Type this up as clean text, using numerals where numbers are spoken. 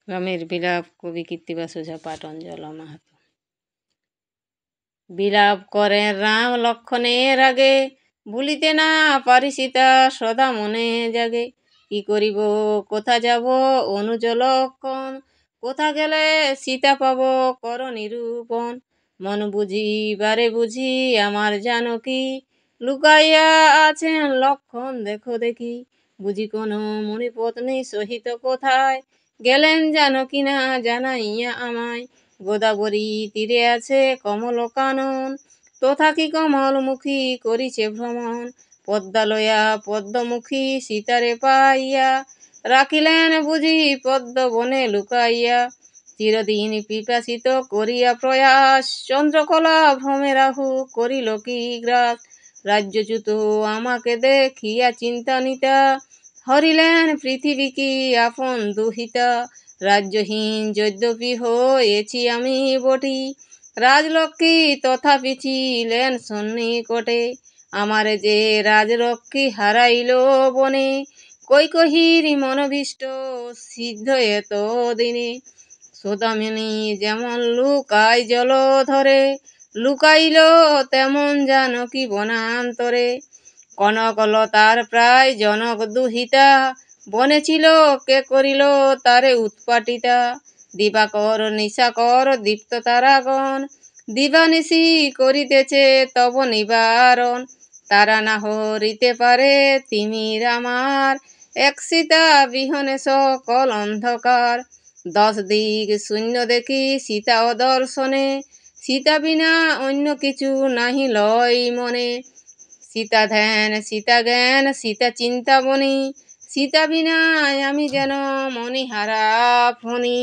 রামের বিলাপ, কবি কীর্তিবাস ওঝা, পাঠ অঞ্জলা মাহাতো। বিলাপ করেন রাম লক্ষণের আগে, ভুলিতে না পারি সীতা সদা মনে জাগে। কি করিব কোথা যাব অনুজ লক্ষণ, কোথা গেলে সীতা পাব কর নিরূপণ। মন বুঝি বারে বুঝি আমার জানকী, লুকাইয়া আছেন লক্ষণ দেখো দেখি। বুঝি কোনো মুনিপত্নী সহিত কোথায়, গেলেন জানকী না জানাইয়া আমায়। গোদাবরী তীরে আছে কমল কানন, তথা কি কমলমুখী করিছে ভ্রমণ। পদ্মালয়া পদ্মমুখী সীতারে পাইয়া, রাখিলেন বুঝি পদ্ম বনে লুকাইয়া। চিরদিন পিপাসিত করিয়া প্রয়াস, চন্দ্রকলা ভ্রমে রাহু করিল কি গ্রাস। রাজ্যচ্যুত আমাকে দেখিয়া চিন্তানিতা, হরিলেন পৃথিবী কি আপন দুহিতা। রাজ্যহীন যদ্যপি হয়েছি আমি বটি, রাজলক্ষ্মী তথাপি ছিলেন সন্নিকটে। আমারে যে রাজরক্ষী হারাইল বনে, কৈকহীর মনভীষ্ট সিদ্ধ এত দিনে। সৌদামিনী যেমন লুকায় জলধরে, লুকাইল তেমন জানকী বনান্তরে। কনকলতার প্রায় জনক দুহিতা, বনে ছিল কে করিল তারে উৎপাটিতা। দিবাকর নিশাকর দীপ্ত তারাগণ, দিবানিশি করিতেছে তব নিবারণ। তারা না হরিতে পারে তিমির আমার, এক সীতা বিহনে সকল অন্ধকার। 10 দিক শূন্য দেখি সীতা অদর্শনে, সীতা বিনা অন্য কিছু নাহি লয় মনে। সীতা ধ্যান সীতা জ্ঞান সীতা চিন্তামণি, সীতা বিনা আমি যেন মণিহারা ফণি।